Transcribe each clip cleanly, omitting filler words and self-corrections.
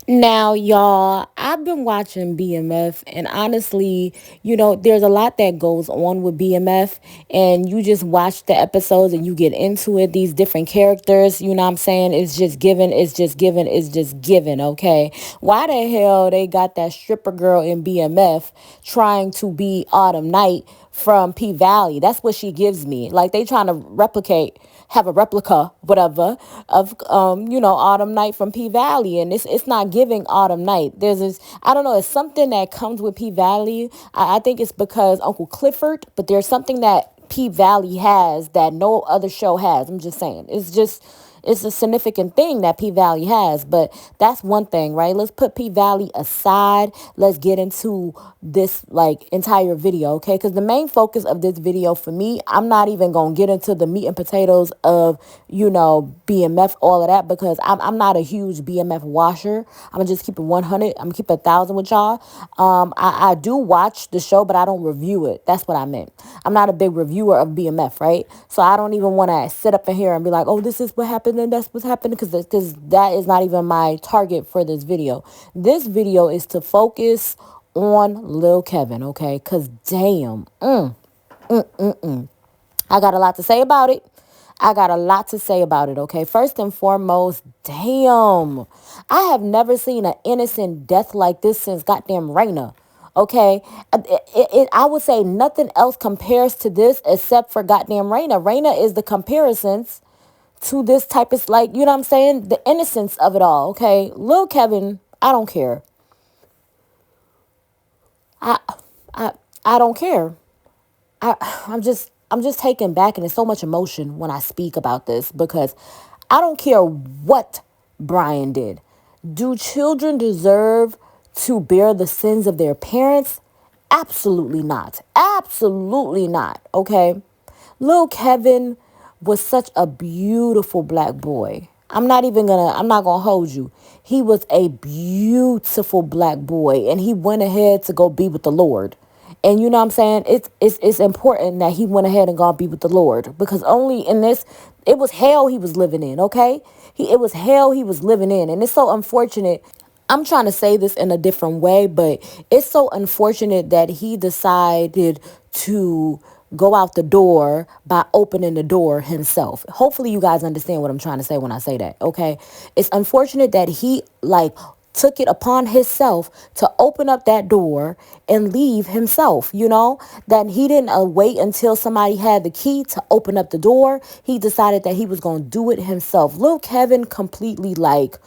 Now, y'all, I've been watching BMF, and honestly, there's a lot that goes on with BMF, and you just watch the episodes and you get into it. These different characters, you know what I'm saying? It's just given, it's just given, it's just given, okay? Why the hell they got that stripper girl in BMF trying to be Autumn Night from P Valley? That's what she gives me. Like, they trying to have a replica, whatever, of Autumn Night from P Valley, and it's not giving Autumn Night. There's this, I don't know, it's something that comes with P Valley. I think it's because Uncle Clifford, but there's something that P Valley has that no other show has. I'm just saying, it's a significant thing that P Valley has, but that's one thing, right? Let's put P Valley aside. Let's get into this like entire video, okay? Because the main focus of this video for me, I'm not even gonna get into the meat and potatoes of BMF, all of that, because I'm not a huge BMF washer. I'm gonna just keep it 100. I'm gonna keep it 1,000 with y'all. I do watch the show, but I don't review it. That's what I meant. I'm not a big reviewer of BMF, right? So I don't even want to sit up in here and be like, oh, this is what happened and that's what's happened, because that is not even my target for this video. This video is to focus on Lil Kevin, okay? Because damn, I got a lot to say about it. I got a lot to say about it, okay? First and foremost, damn. I have never seen an innocent death like this since goddamn Raina, okay? I would say nothing else compares to this except for goddamn Raina. Raina is the comparisons to this type of, like, you know what I'm saying? The innocence of it all, okay? Lil Kevin, I don't care. I, I, I don't care. I'm just taken back, and there's so much emotion when I speak about this, because I don't care what Brian did. Do children deserve to bear the sins of their parents? Absolutely not. Absolutely not. Okay. Lil Kevin was such a beautiful black boy. I'm not gonna hold you. He was a beautiful black boy, and he went ahead to go be with the Lord. And you know what I'm saying? It's important that he went ahead and gone be with the Lord, because only in this, it was hell he was living in, okay? It was hell he was living in. And it's so unfortunate. I'm trying to say this in a different way, but it's so unfortunate that he decided to go out the door by opening the door himself. Hopefully you guys understand what I'm trying to say when I say that, okay? It's unfortunate that he like took it upon himself to open up that door and leave himself, that he didn't wait until somebody had the key to open up the door. He decided that he was going to do it himself. Lil Kevin completely like,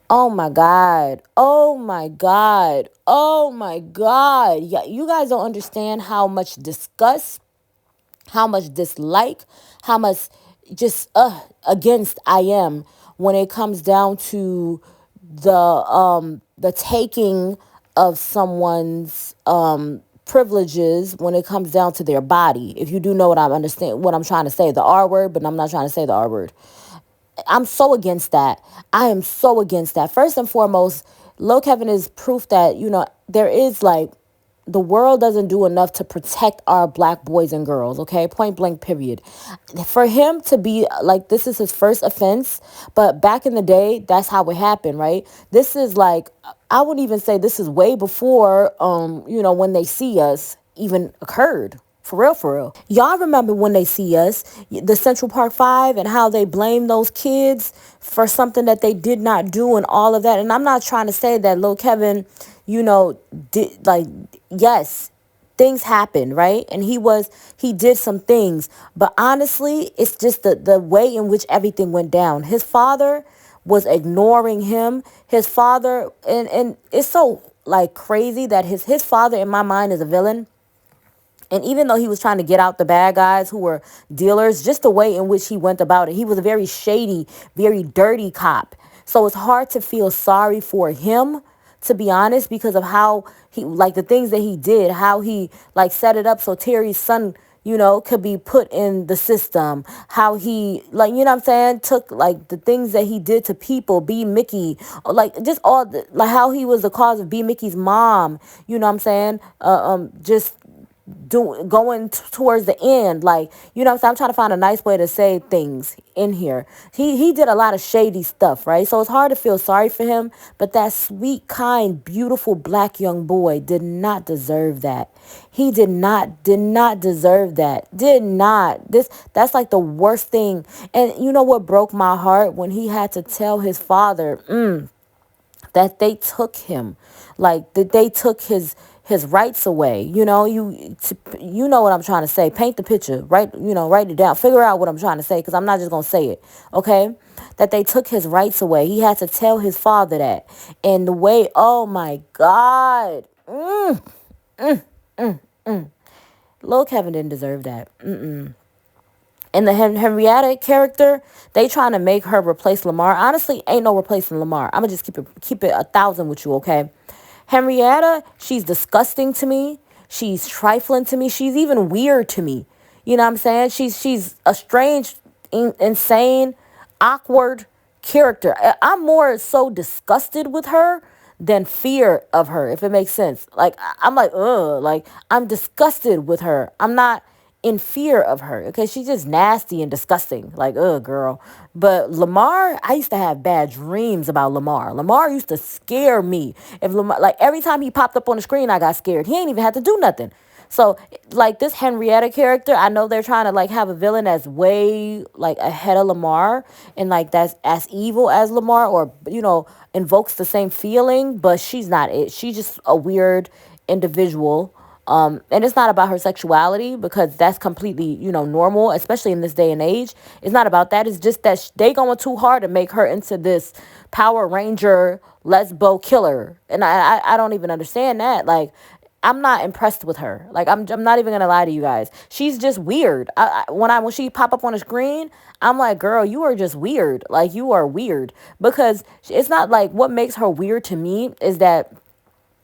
oh my God. Oh my God. Oh my God. Yeah, you guys don't understand how much disgust, how much dislike, how much just against I am when it comes down to the taking of someone's privileges when it comes down to their body. If you do know what I'm trying to say, the R word, but I'm not trying to say the R word. I'm so against that. I am so against that. First and foremost, Lil Kevin is proof that, there is like, the world doesn't do enough to protect our black boys and girls, okay? Point blank, period. For him to be like, this is his first offense, but back in the day, that's how it happened, right? This is like, I would even say this is way before, when they see us even occurred. For real, for real. Y'all remember when they see us, the Central Park Five, and how they blame those kids for something that they did not do and all of that. And I'm not trying to say that Lil Kevin, did like, yes, things happened, right? And he did some things. But honestly, it's just the way in which everything went down. His father was ignoring him. His father, and it's so like crazy that his father in my mind is a villain. And even though he was trying to get out the bad guys who were dealers, just the way in which he went about it, he was a very shady, very dirty cop. So it's hard to feel sorry for him, to be honest, because of how he, like the things that he did, how he like set it up so Terry's son, could be put in the system, how he, like, you know what I'm saying, took like the things that he did to people, B Mickey, like just all like how he was the cause of B Mickey's mom, you know what I'm saying, just towards the end, like, you know what I'm saying? I'm trying to find a nice way to say things in here. He did a lot of shady stuff, right? So it's hard to feel sorry for him, but that sweet, kind, beautiful black young boy did not deserve that. He did not deserve that. Did not. That's like the worst thing. And you know what broke my heart? When he had to tell his father, that they took him, like that they took his rights away. You know what I'm trying to say. Paint the picture, write it down, figure out what I'm trying to say, because I'm not just gonna say it. Okay, that they took his rights away. He had to tell his father that. And the way, oh my God, Lil Kevin didn't deserve that. And the Henrietta character, they trying to make her replace Lamar. Honestly, ain't no replacing Lamar. I'm gonna just keep it 1,000 with you, okay? Henrietta, she's disgusting to me. She's trifling to me. She's even weird to me. You know what I'm saying? She's a strange, insane, awkward character. I'm more so disgusted with her than fear of her, if it makes sense. Like, I'm like, ugh, like, I'm disgusted with her. I'm not in fear of her. Okay, she's just nasty and disgusting. Like, ugh, girl. But Lamar, I used to have bad dreams about Lamar. Lamar used to scare me. If Lamar, like, every time he popped up on the screen, I got scared. He ain't even had to do nothing. So, like, this Henrietta character, I know they're trying to, like, have a villain that's way, like, ahead of Lamar, and, like, that's as evil as Lamar, or, invokes the same feeling, but she's not it. She's just a weird individual. And it's not about her sexuality, because that's completely, normal, especially in this day and age. It's not about that. It's just that they going too hard to make her into this Power Ranger lesbo killer. And I don't even understand that. Like, I'm not impressed with her. Like, I'm not even gonna lie to you guys. She's just weird. When she pop up on the screen, I'm like, girl, you are just weird. Like, you are weird, because it's not like, what makes her weird to me is that,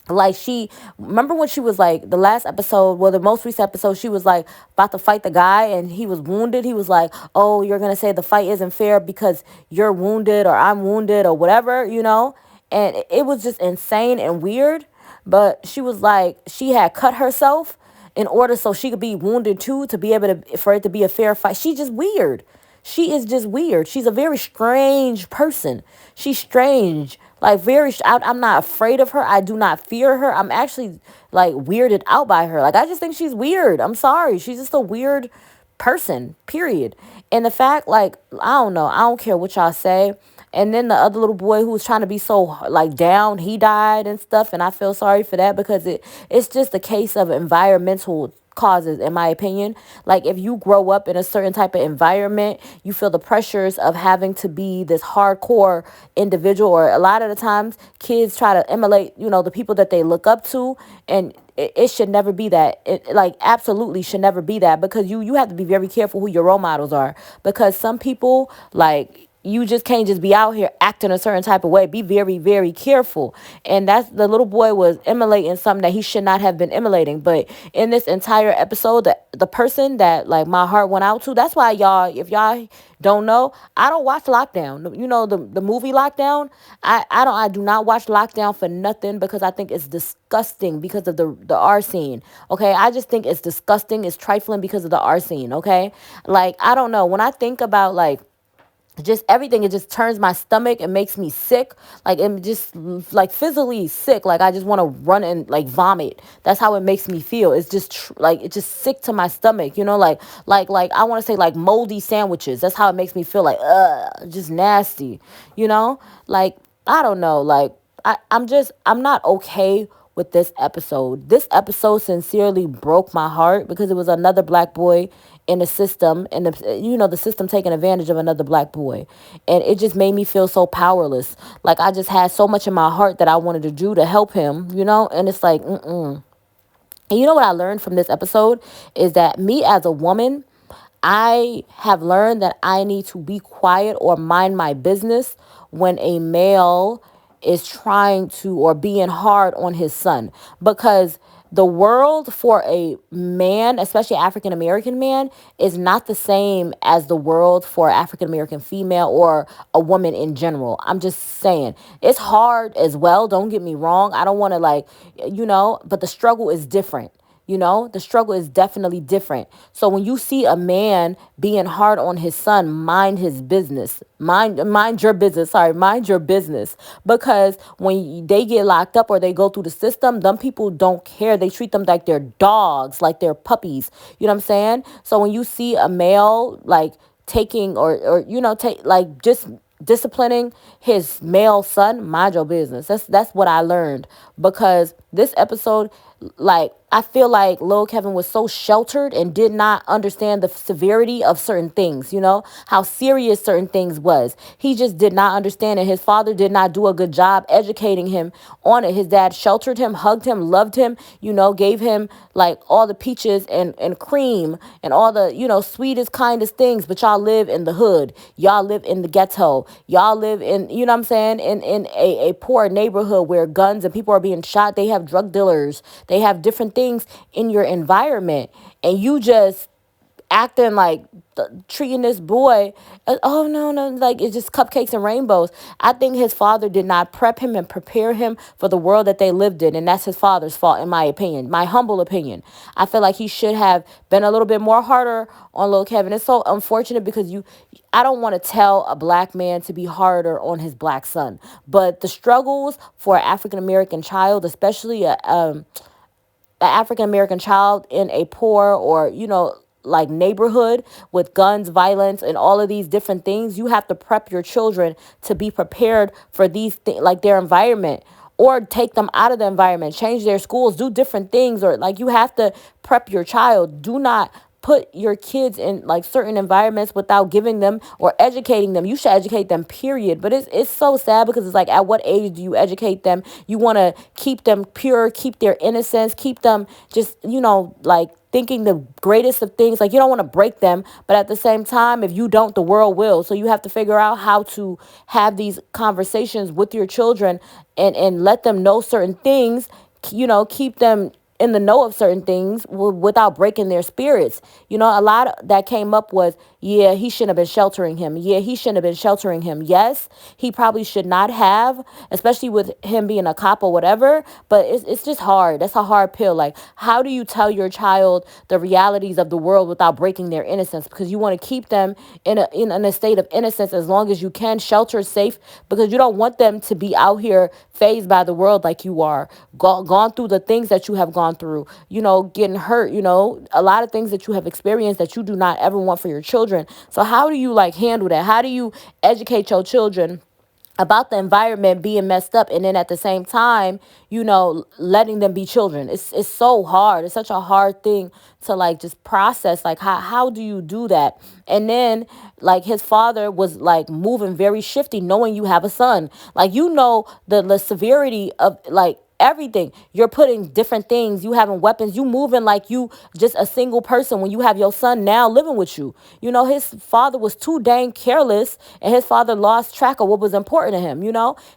like, she, remember when she was like, the last episode, well, the most recent episode, she was like about to fight the guy and he was wounded. He was like, oh, you're gonna say the fight isn't fair because you're wounded, or I'm wounded, or whatever, and it was just insane and weird. But she was like, she had cut herself in order so she could be wounded too, to be able to, for it to be a fair fight. She just weird. She is just weird. She's a very strange person. She's strange. Like, I'm not afraid of her. I do not fear her. I'm actually, like, weirded out by her. Like, I just think she's weird. I'm sorry. She's just a weird person, period. And the fact, like, I don't know. I don't care what y'all say. And then the other little boy who was trying to be so, like, down, he died and stuff. And I feel sorry for that, because it's just a case of environmental causes, in my opinion. Like, if you grow up in a certain type of environment, you feel the pressures of having to be this hardcore individual, or a lot of the times kids try to emulate, the people that they look up to. And it should never be that. It, like, absolutely should never be that, because you have to be very careful who your role models are, because some people, like, you just can't just be out here acting a certain type of way. Be very, very careful. And that's, the little boy was emulating something that he should not have been emulating. But in this entire episode, the person that, like, my heart went out to, that's why, y'all, if y'all don't know, I don't watch Lockdown. The movie Lockdown. I do not watch Lockdown for nothing, because I think it's disgusting because of the R scene. Okay, I just think it's disgusting. It's trifling because of the R scene. Okay, like, I don't know. When I think about, like, just everything, it just turns my stomach and makes me sick. Like, it just, like, physically sick. Like, I just want to run and, like, vomit. That's how it makes me feel. It's just like, it's just sick to my stomach, like I want to say, like, moldy sandwiches. That's how it makes me feel. Like, just nasty, like, I don't know. Like, I'm not okay with this episode. This episode sincerely broke my heart, because it was another black boy in the system, and the system taking advantage of another black boy. And it just made me feel so powerless. Like, I just had so much in my heart that I wanted to do to help him, and it's like, And you know what I learned from this episode is that, me as a woman, I have learned that I need to be quiet or mind my business when a male is trying to, or being hard on his son, because the world for a man, especially African American man, is not the same as the world for African American female, or a woman in general. I'm just saying, it's hard as well. Don't get me wrong. I don't want to, like, but the struggle is different. The struggle is definitely different. So when you see a man being hard on his son, mind his business. Mind your business. Sorry, mind your business. Because when they get locked up or they go through the system, them people don't care. They treat them like they're dogs, like they're puppies. You know what I'm saying? So when you see a male like taking or take like just disciplining his male son, mind your business. That's what I learned, because this episode, like, I feel like Lil Kevin was so sheltered and did not understand the severity of certain things, how serious certain things was. He just did not understand it. His father did not do a good job educating him on it. His dad sheltered him, hugged him, loved him, gave him like all the peaches and cream and all the, sweetest, kindest things. But y'all live in the hood. Y'all live in the ghetto. Y'all live in, what I'm saying, in a poor neighborhood where guns and people are being shot. They have drug dealers. They have different things in your environment. And you just acting like treating this boy, oh no, like it's just cupcakes and rainbows. I think his father did not prep him and prepare him for the world that they lived in, and that's his father's fault, in my opinion, my humble opinion. I feel like he should have been a little bit more harder on Lil Kevin. It's so unfortunate because I don't want to tell a black man to be harder on his black son, but the struggles for an African American child, especially an African American child in a poor or, like neighborhood with guns, violence, and all of these different things, you have to prep your children to be prepared for these things, like their environment, or take them out of the environment, change their schools, do different things, or like you have to prep your child. Do not put your kids in like certain environments without giving them or educating them. You should educate them, period. But it's so sad because it's like, at what age do you educate them? You want to keep them pure, keep their innocence, keep them just, like thinking the greatest of things. Like, you don't want to break them, but at the same time, if you don't, the world will. So you have to figure out how to have these conversations with your children and let them know certain things, keep them in the know of certain things without breaking their spirits. A lot that came up was, yeah, he shouldn't have been sheltering him. Yeah, he shouldn't have been sheltering him. Yes, he probably should not have, especially with him being a cop or whatever. But it's just hard. That's a hard pill. Like, how do you tell your child the realities of the world without breaking their innocence? Because you want to keep them in a state of innocence as long as you can, shelter, safe, because you don't want them to be out here phased by the world like you are, gone through the things that you have gone through, getting hurt, a lot of things that you have experienced that you do not ever want for your children. So how do you like handle that? How do you educate your children about the environment being messed up, and then at the same time, letting them be children? It's so hard. It's such a hard thing to like just process. Like, how do you do that? And then like his father was like moving very shifty, knowing you have a son. Like, the severity of like everything. You're putting different things. You having weapons. You moving like you just a single person when you have your son now living with you. His father was too dang careless, and his father lost track of what was important to him.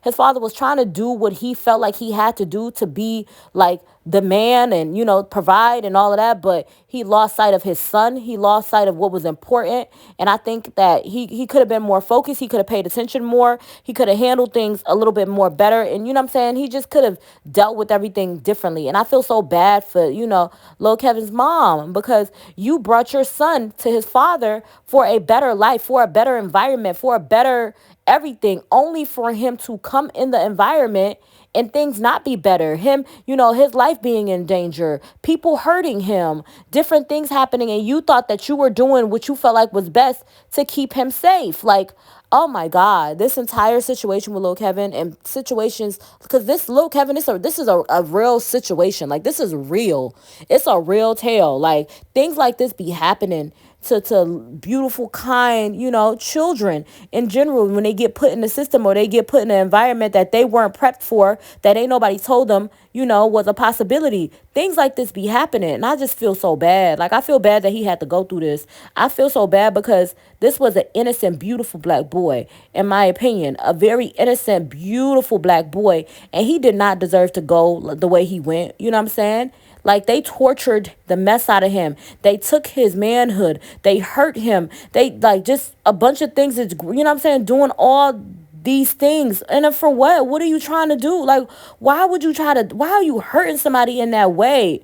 His father was trying to do what he felt like he had to do to be like the man and, provide and all of that. But he lost sight of his son. He lost sight of what was important. And I think that he could have been more focused. He could have paid attention more. He could have handled things a little bit more better. And, what I'm saying? He just could have dealt with everything differently. And I feel so bad for, Lil Kevin's mom, because you brought your son to his father for a better life, for a better environment, for a better everything, only for him to come in the environment and things not be better. Him, his life being in danger, people hurting him, different things happening. And you thought that you were doing what you felt like was best to keep him safe. Like, oh my God, this entire situation with Lil Kevin and situations, because this Lil Kevin, this is a real situation. Like, this is real. It's a real tale. Like, things like this be happening to beautiful, kind, children in general, when they get put in the system or they get put in an environment that they weren't prepped for, that ain't nobody told them, was a possibility. Things like this be happening. And I just feel so bad. Like, I feel bad that he had to go through this. I feel so bad because this was an innocent, beautiful black boy, in my opinion, a very innocent, beautiful black boy. And he did not deserve to go the way he went. You know what I'm saying? Like, they tortured the mess out of him. They took his manhood. They hurt him. They, like, just a bunch of things. That, what I'm saying? Doing all these things. And then for what? What are you trying to do? Like, why are you hurting somebody in that way?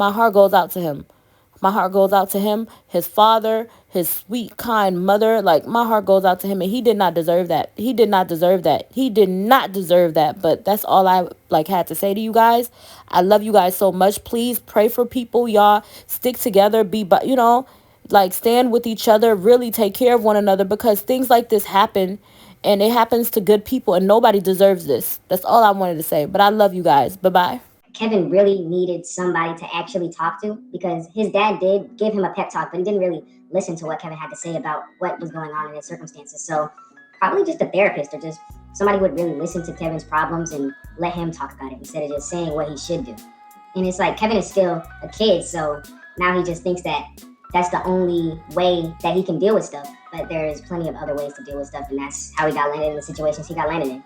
My heart goes out to him. My heart goes out to him, his father, his sweet, kind mother. Like, my heart goes out to him, and he did not deserve that. He did not deserve that. He did not deserve that. But that's all I, like, had to say to you guys. I love you guys so much. Please pray for people, y'all. Stick together. Like, stand with each other. Really take care of one another, because things like this happen, and it happens to good people, and nobody deserves this. That's all I wanted to say. But I love you guys. Bye-bye. Kevin really needed somebody to actually talk to, because his dad did give him a pep talk, but he didn't really listen to what Kevin had to say about what was going on in his circumstances. So probably just a therapist, or just somebody who would really listen to Kevin's problems and let him talk about it instead of just saying what he should do. And it's like, Kevin is still a kid, so now he just thinks that that's the only way that he can deal with stuff. But there's plenty of other ways to deal with stuff, and that's how he got landed in the situations he got landed in.